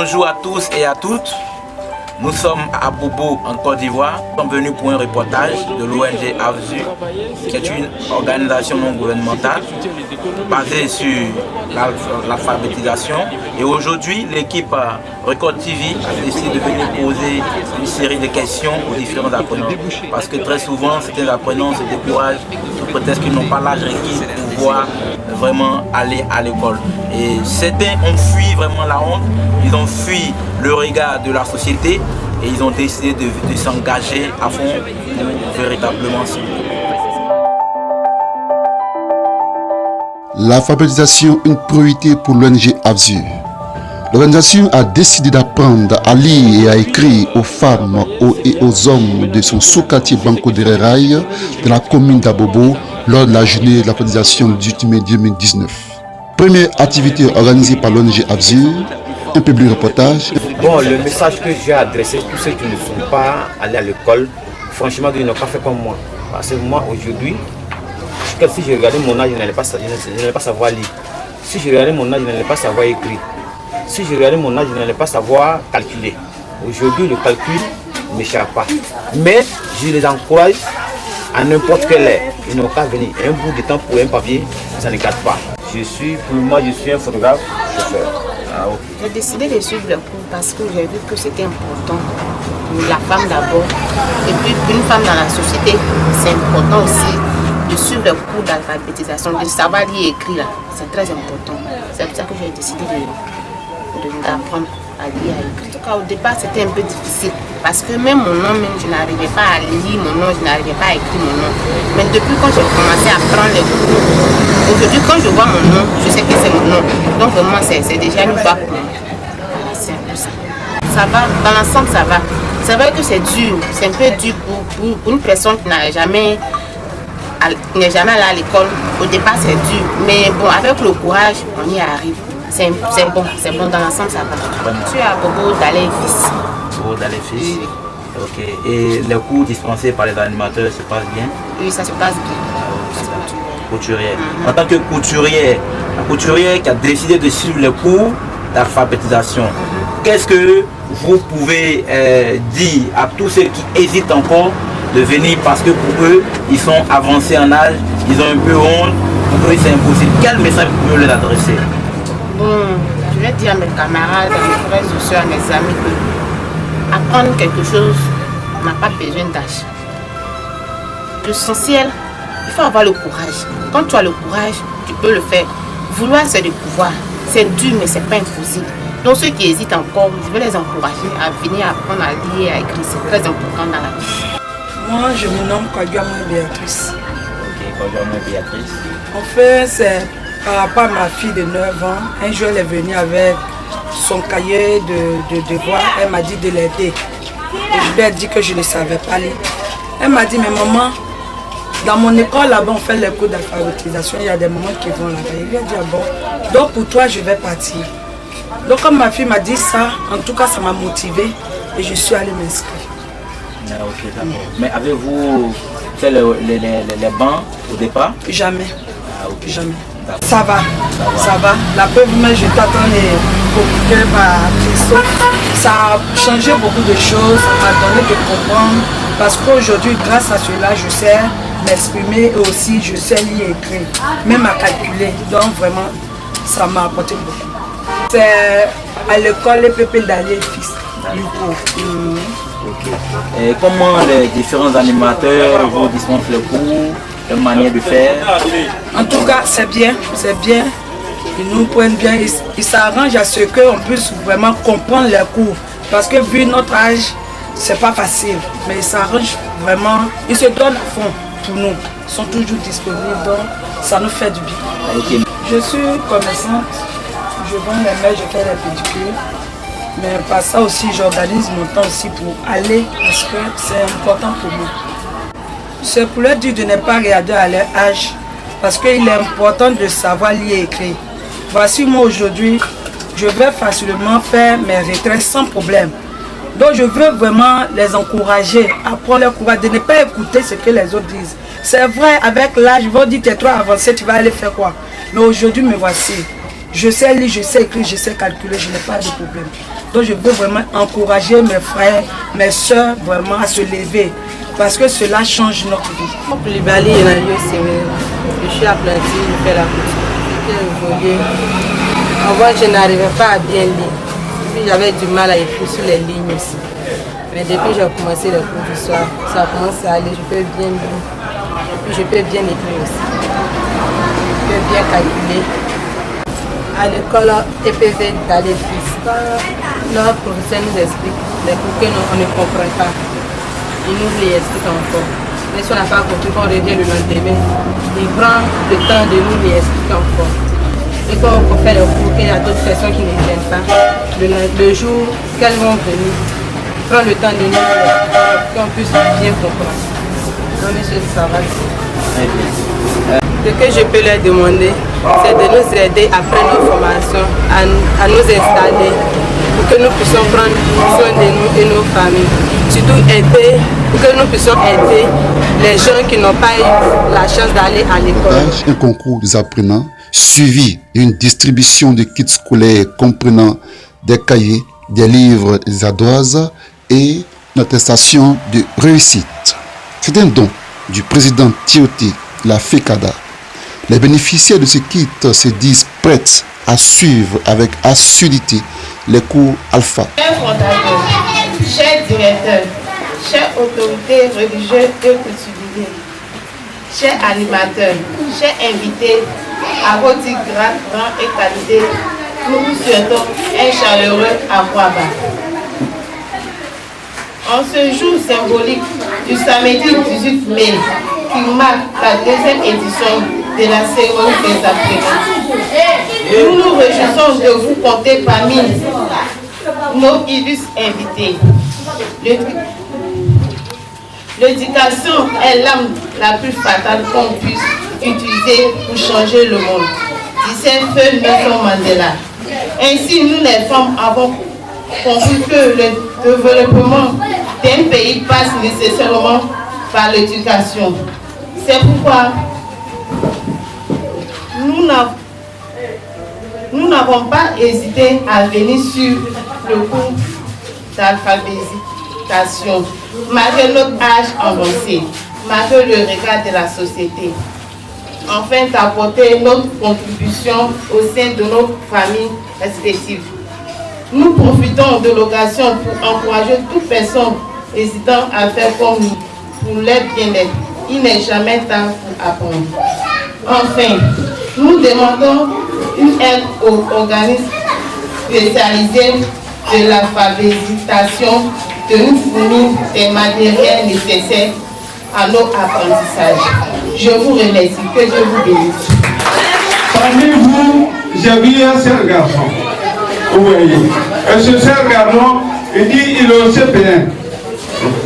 Bonjour à tous et à toutes. Nous sommes à Bobo en Côte d'Ivoire. Nous sommes venus pour un reportage de l'ONG AVSU, qui est une organisation non gouvernementale basée sur l'alphabétisation. Et aujourd'hui, l'équipe Record TV a décidé de venir poser une série de questions aux différents apprenants. Parce que très souvent, certains apprenants se découragent sous prétexte qu'ils n'ont pas l'âge requis pour pouvoir vraiment aller à l'école. Et certains ont fui vraiment la honte, ils ont fui le regard de la société et ils ont décidé de s'engager à fond pour véritablement s'y. L'alphabétisation, une priorité pour l'ONG AVSU. L'organisation a décidé d'apprendre à lire et à écrire aux femmes et aux hommes de son sous-quartier Banco de Rail de la commune d'Abobo lors de la journée de l'alphabétisation du 8 mai 2019. Première activité organisée par l'ONG AVSU, un public reportage. Bon, le message que j'ai adressé à tous ceux qui ne sont pas allés à l'école, franchement, ils n'ont pas fait comme moi. Parce que moi, aujourd'hui, si je regardais mon âge, je n'allais pas savoir lire. Si je regardais mon âge, je n'allais pas savoir écrire. Si je regardais mon âge, je n'allais pas savoir calculer. Aujourd'hui, le calcul ne m'échappe pas. Mais je les encourage à n'importe quelle heure. Ils n'ont qu'à venir. Un bout de temps pour un papier, ça ne gâte pas. Pour moi, je suis un photographe, chauffeur. J'ai décidé de suivre le cours parce que j'ai vu que c'était important pour la femme d'abord. Et puis pour une femme dans la société, c'est important aussi de suivre le cours d'alphabétisation, de savoir lire et écrire. C'est très important. C'est pour ça que j'ai décidé d'apprendre à lire et à écrire. En tout cas, au départ, c'était un peu difficile parce que même mon nom, je n'arrivais pas à lire mon nom, je n'arrivais pas à écrire mon nom. Mais depuis quand j'ai commencé à prendre les cours, aujourd'hui, quand je vois mon nom, je sais que c'est mon nom. Donc vraiment, c'est déjà une vague pour moi. C'est un peu ça. Ça va, dans l'ensemble, ça va. C'est vrai que c'est dur, c'est un peu dur pour une personne qui n'est jamais allée à l'école. Au départ, c'est dur. Mais bon, avec le courage, on y arrive. C'est bon, dans l'ensemble, ça va. Je suis à Bobo Dalé Fils. Bobo Dalé Fils. Oui. Ok. Et les cours dispensés par les animateurs se passent bien? Oui, ça se passe bien. Couturière. En tant que couturière, la couturière qui a décidé de suivre les cours d'alphabétisation, qu'est-ce que vous pouvez dire à tous ceux qui hésitent encore de venir parce que pour eux, ils sont avancés en âge, ils ont un peu honte, pour eux c'est impossible. Quel message vous pouvez leur adresser? Bon, je vais dire à mes camarades, à mes frères et soeurs, à mes amis que apprendre quelque chose n'a pas besoin d'âge. L'essentiel, il faut avoir le courage. Quand tu as le courage, tu peux le faire. Vouloir, c'est le pouvoir. C'est dur, mais ce n'est pas impossible. Donc ceux qui hésitent encore, je vais les encourager à venir apprendre à lire et à écrire. C'est très important dans la vie. Moi, je me nomme Kwadjama Béatrice. Ok, Kwadjama Béatrice. En fait, c'est par rapport à ma fille de 9 ans. Un jour, elle est venue avec son cahier de devoir. Elle m'a dit de l'aider. Et je lui ai dit que je ne savais pas lire. Elle m'a dit, mais maman, dans mon école, là-bas, on fait les cours d'alphabétisation. Il y a des mamans qui vont là-bas. Il lui a dit, ah bon, donc pour toi, je vais partir. Donc, comme ma fille m'a dit ça, en tout cas, ça m'a motivée et je suis allée m'inscrire. Ah, ok, d'accord. Mais avez-vous fait les bancs au départ? Jamais. Ah, ok. Jamais. Ça va. La preuve, mais je t'attends les compliqués par Christo. Ça a changé beaucoup de choses, ça m'a donné de comprendre. Parce qu'aujourd'hui, grâce à cela, je sais m'exprimer et aussi je sais lire et écrire, même à calculer. Donc vraiment, ça m'a apporté beaucoup. C'est à l'école les pépés d'Allier Fils. Ok. Et comment les différents animateurs vous dispensent le cours, la manière de faire? En tout cas, c'est bien. Ils nous prennent bien, ils s'arrangent à ce qu'on puisse vraiment comprendre les cours. Parce que vu notre âge, c'est pas facile, mais ils s'arrangent vraiment, ils se donnent à fond pour nous. Ils sont toujours disponibles, donc ça nous fait du bien. Okay. Je suis commerçante, je vends les mails, je fais les pédicures. Mais par ça aussi, j'organise mon temps aussi pour aller parce que c'est important pour moi. C'est pour leur dire de ne pas regarder à leur âge parce qu'il est important de savoir lire et écrire. Voici moi aujourd'hui, je vais facilement faire mes retraites sans problème. Donc je veux vraiment les encourager à prendre leur courage, de ne pas écouter ce que les autres disent. C'est vrai, avec l'âge, ils vont dire tu es trop avancé, tu vas aller faire quoi? Mais aujourd'hui, me voici. Je sais lire, je sais écrire, je sais calculer, je n'ai pas de problème. Donc je veux vraiment encourager mes frères, mes soeurs vraiment à se lever parce que cela change notre vie. Je suis apprentie, je fais la couture. Avant, je n'arrivais pas à bien lire. Puis j'avais du mal à écrire sur les lignes aussi. Mais depuis que j'ai commencé les cours du soir, ça commence à aller, je peux bien lire. Puis je peux bien écrire aussi. Je peux bien calculer. À l'école EPV d'aller fils, leur professeur nous explique les cours que nous, on ne comprend pas. Il nous les explique encore. Mais si on n'a pas compris, quand on revient le lendemain, il prend le temps de nous les expliquer encore. Et quand on fait le cours, qu'il y a d'autres personnes qui ne viennent pas, le jour qu'elles vont venir, prend le temps de nous qu'on puisse bien comprendre. Non, monsieur, ça va. Ce que je peux leur demander, c'est de nous aider après nos formations, à nous installer, pour que nous puissions prendre soin de nous et nos familles. Surtout aider, pour que nous puissions aider les gens qui n'ont pas eu la chance d'aller à l'école. Un concours des apprenants suivi d'une distribution de kits scolaires comprenant des cahiers, des livres, des ardoises et une attestation de réussite. C'est un don du président Tioté, la FECADA. Les bénéficiaires de ce kit se disent prêts à suivre avec assiduité les cours alpha. Chers fondateurs, chers directeurs, chers autorités religieuses et coutumiers, chers animateurs, chers invités, à votre rang et qualité, nous vous souhaitons un chaleureux Akwaba. En ce jour symbolique du samedi 18 mai, qui marque la deuxième édition de la cérémonie des apprenants, nous nous réjouissons de vous compter parmi nos illustres invités. L'éducation est l'arme la plus fatale qu'on puisse utiliser pour changer le monde, disait feu Nelson Mandela. Ainsi, nous les femmes avons compris que le développement d'un pays passe nécessairement par l'éducation. C'est pourquoi nous n'avons pas hésité à venir sur le cours d'alphabétisation, malgré notre âge avancé, malgré le regard de la société, afin d'apporter notre contribution au sein de nos familles respectives. Nous profitons de l'occasion pour encourager toute personne hésitant à faire comme nous, pour leur bien-être. Il n'est jamais temps pour apprendre. Enfin, nous demandons une aide aux organismes spécialisés de l'alphabétisation de nous fournir des matériels nécessaires à nos apprentissages. Je vous remercie, que Dieu vous bénisse. Parmi vous, j'ai vu un seul garçon. Vous voyez. Et ce seul garçon, il dit il est au CPN.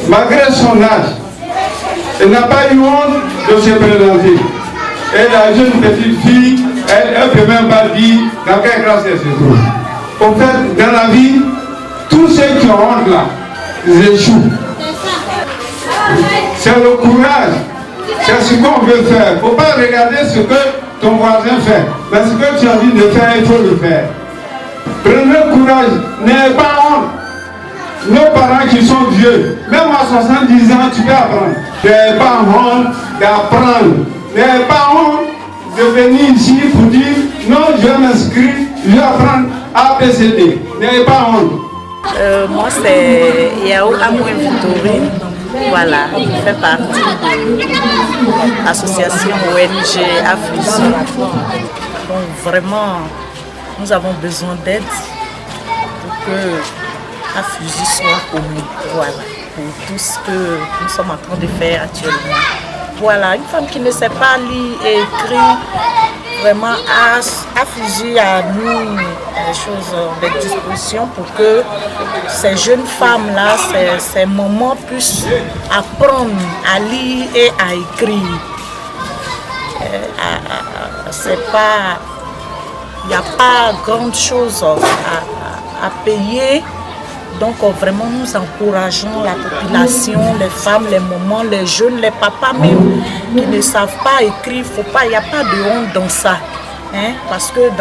Malgré son âge, il n'a pas eu honte de se présenter. Et la jeune petite fille, elle ne peut même pas dire dans quelle classe elle se trouve. En fait, dans la vie, tous ceux qui ont honte là, ils échouent. C'est le courage. C'est ce qu'on veut faire. Il ne faut pas regarder ce que ton voisin fait. Mais ce que tu as envie de faire, il faut le faire. Prenez le courage. N'ayez pas honte. Nos parents qui sont vieux, même à 70 ans, tu peux apprendre. N'ayez pas honte d'apprendre. N'ayez pas honte de venir ici pour dire non, je vais m'inscrire, je vais apprendre ABCD. N'ayez pas honte. Moi, c'est Yao Amoué Victorine. Voilà, je fais partie de l'association ONG Affusion. Donc vraiment, nous avons besoin d'aide pour que Affusion soit connue. Voilà, pour tout ce que nous sommes en train de faire actuellement. Voilà, une femme qui ne sait pas lire et écrire, vraiment Affusion à nous des choses, des dispositions pour que ces jeunes femmes-là, ces mamans puissent apprendre à lire et à écrire. C'est pas, il n'y a pas grande chose à payer. Donc vraiment nous encourageons la population, les femmes, les mamans, les jeunes, les papas même qui ne savent pas écrire. Il n'y a pas de honte dans ça. Hein? Parce que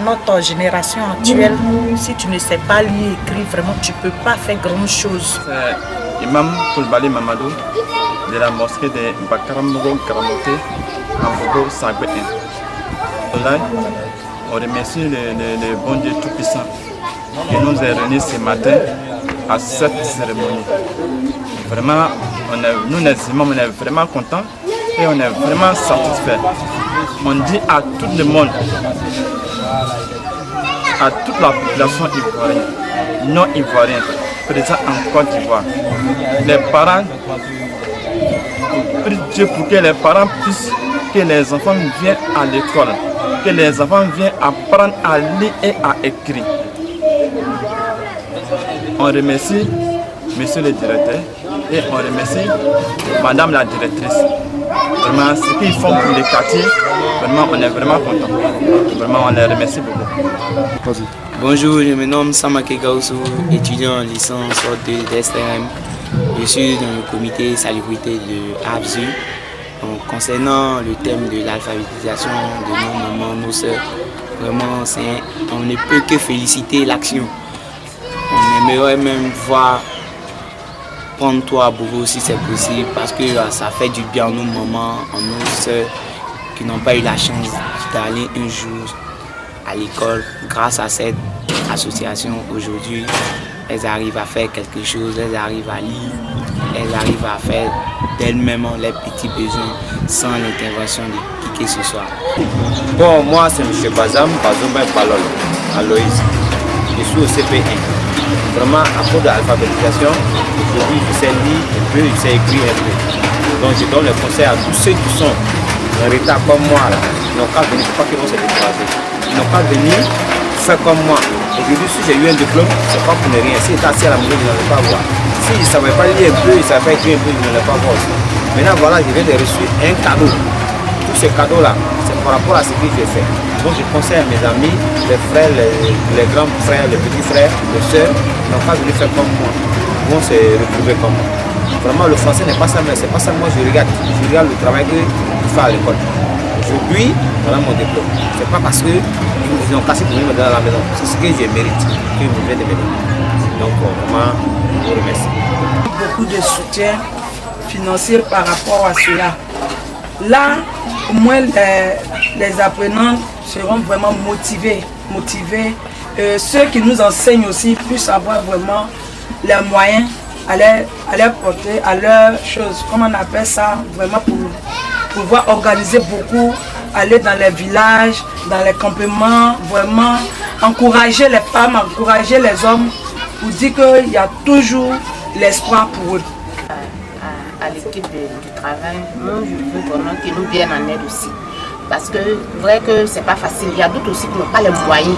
notre génération actuelle, si tu ne sais pas lire et écrire, vraiment, tu ne peux pas faire grand chose. C'est Imam Koulibaly Mamadou de la mosquée de Bakaramoro Karamoté à Bogo Sagbé. Là, on remercie le bon Dieu Tout-Puissant qui nous a réunis ce matin à cette cérémonie. Vraiment, nous les imams, on est vraiment contents et on est vraiment satisfaits. On dit à tout le monde, à toute la population ivoirienne, non ivoirienne, présente en Côte d'Ivoire, les parents, prie Dieu pour que les parents puissent, que les enfants viennent à l'école, que les enfants viennent apprendre à lire et à écrire. On remercie monsieur le directeur et on remercie madame la directrice. Vraiment, ce qu'ils font pour les quartiers, vraiment, on est vraiment contents. Vraiment, on les remercie beaucoup. Bonjour, je me nomme Samake Gaoussou, étudiant en licence de d'STM. Je suis dans le comité salubrité de AFZU. Donc, concernant le thème de l'alphabétisation de nos mamans, nos soeurs, vraiment, on ne peut que féliciter l'action. On aimerait même voir prendre toi à Bogo si c'est possible, parce que ça fait du bien à nos mamans, à nos soeurs qui n'ont pas eu la chance d'aller un jour à l'école. Grâce à cette association, aujourd'hui, elles arrivent à faire quelque chose, elles arrivent à lire, elles arrivent à faire d'elles-mêmes leurs petits besoins sans l'intervention de qui que ce soit. Bon, moi c'est M. Bazam Palol, Aloïs. Je suis au CP1. Vraiment, à cause de l'alphabétisation, aujourd'hui je sais lire un peu, je sais écrire un peu. Donc je donne le conseil à tous ceux qui sont en retard comme moi, ils n'ont qu'à venir, il ne faut pas qu'ils vont se décourager. Ils n'ont qu'à venir faire comme moi. Aujourd'hui, si j'ai eu un diplôme, c'est pas pour ne rien. Si j'étais assis à la maison, je n'allais pas voir. Si je ne savais pas lire un peu, je ne savais pas écrire un peu, je n'allais pas voir aussi. Maintenant, voilà, je viens de recevoir un cadeau. Tous ces cadeaux-là, c'est par rapport à ce que j'ai fait. Donc, je conseille à mes amis, les frères, les grands frères, les petits frères, les sœurs, ils n'ont pas venir faire comme moi. Ils vont se retrouver comme moi. Vraiment, le français n'est pas ça, mais c'est pas ça. Moi, je regarde le travail qu'ils font à l'école. Aujourd'hui, voilà mon diplôme. C'est pas parce qu'ils ont cassé pour venir me donner à la maison. C'est ce que je mérite, qu'ils me viennent de me donner. Donc, vraiment, je vous remercie. Beaucoup de soutien financier par rapport à cela. Là, au moins, les apprenants seront vraiment motivés. Ceux qui nous enseignent aussi puissent avoir vraiment les moyens à leur porter, à leur chose, comment on appelle ça, vraiment pour pouvoir organiser beaucoup, aller dans les villages, dans les campements, vraiment encourager les femmes, encourager les hommes pour dire qu'il y a toujours l'espoir pour eux. À l'équipe du travail, moi je veux vraiment qu'ils nous viennent en aide aussi. Parce que vrai que c'est pas facile, il y a d'autres aussi qui n'ont pas les moyens.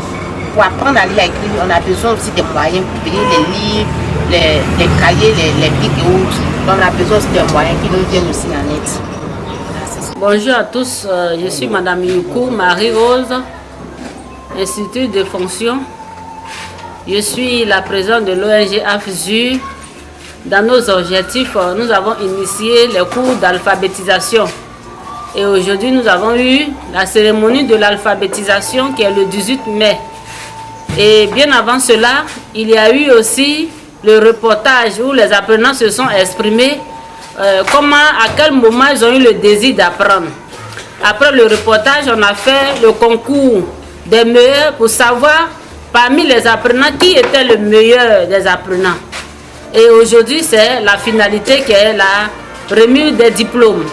Pour apprendre à lire et écrire, on a besoin aussi des moyens pour payer les livres, les cahiers, les bics et autres. Donc on a besoin aussi des moyens qui nous viennent aussi en aide. Bonjour à tous, je suis Madame Yukou Marie-Rose, Institut de fonction. Je suis la présidente de l'ONG AFZU. Dans nos objectifs, nous avons initié les cours d'alphabétisation. Et aujourd'hui, nous avons eu la cérémonie de l'alphabétisation qui est le 18 mai. Et bien avant cela, il y a eu aussi le reportage où les apprenants se sont exprimés à quel moment ils ont eu le désir d'apprendre. Après le reportage, on a fait le concours des meilleurs pour savoir parmi les apprenants qui était le meilleur des apprenants. Et aujourd'hui, c'est la finalité qui est la remise des diplômes.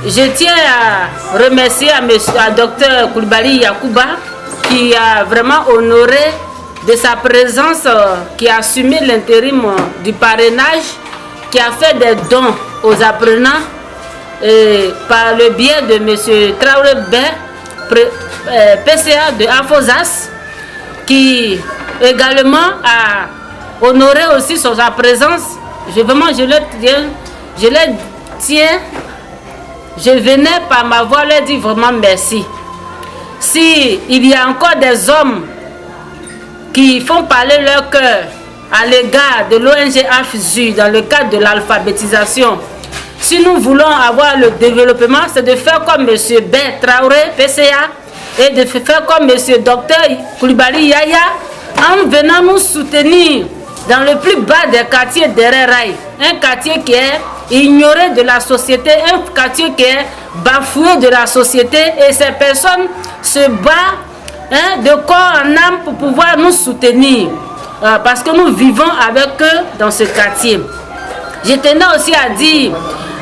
Je tiens à remercier à Dr Koulibaly Yacouba qui a vraiment honoré de sa présence, qui a assumé l'intérim du parrainage, qui a fait des dons aux apprenants par le biais de M. Traoré Ben, PCA de Afosas, qui également a honoré aussi sur sa présence. Je venais par ma voix leur dire vraiment merci. Si il y a encore des hommes qui font parler leur cœur à l'égard de l'ONG AFZU dans le cadre de l'alphabétisation, si nous voulons avoir le développement, c'est de faire comme M. Ben Traoré, PCA, et de faire comme M. Docteur Koulibaly Yaya en venant nous soutenir dans le plus bas des quartiers d'Ereraï, un quartier qui est ignoré de la société, un quartier qui est bafoué de la société, et ces personnes se battent de corps en âme pour pouvoir nous soutenir, parce que nous vivons avec eux dans ce quartier. Je tenais aussi à dire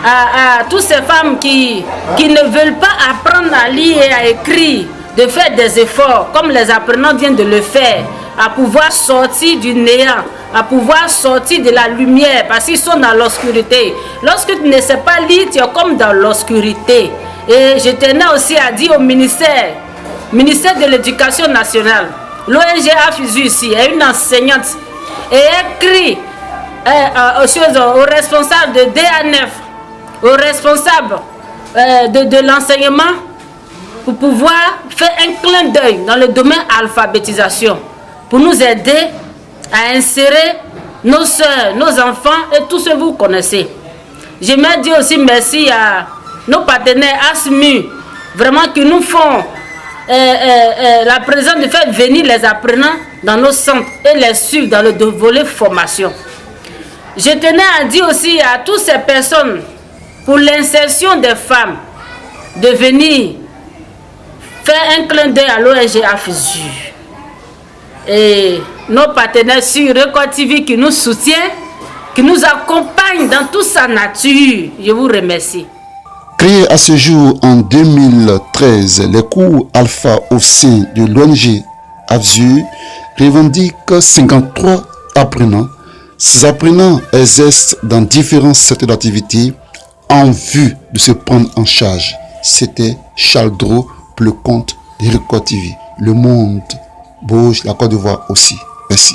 à toutes ces femmes qui ne veulent pas apprendre à lire et à écrire, de faire des efforts, comme les apprenants viennent de le faire, à pouvoir sortir du néant, à pouvoir sortir de la lumière, parce qu'ils sont dans l'obscurité. Lorsque tu ne sais pas lire, tu es comme dans l'obscurité. Et je tenais aussi à dire au ministère de l'Éducation nationale, l'ONG AFUSU ici, est une enseignante, et écrit aux responsables de DA9, aux responsables de l'enseignement, pour pouvoir faire un clin d'œil dans le domaine alphabétisation, pour nous aider à insérer nos soeurs, nos enfants et tous ceux que vous connaissez. J'aimerais dire aussi merci à nos partenaires ASMU, vraiment qui nous font la présence de faire venir les apprenants dans nos centres et les suivre dans le volet formation. Je tenais à dire aussi à toutes ces personnes, pour l'insertion des femmes, de venir faire un clin d'œil à l'ONG AFUSU. Et nos partenaires sur Record TV qui nous soutiennent, qui nous accompagnent dans toute sa nature. Je vous remercie. Créé à ce jour en 2013, les cours alpha au sein de l'ONG AFUSU revendiquent 53 apprenants. Ces apprenants exercent dans différents secteurs d'activité en vue de se prendre en charge. C'était Charles Dro pour le compte de Record TV. Le monde bouge, la Côte d'Ivoire aussi. Merci.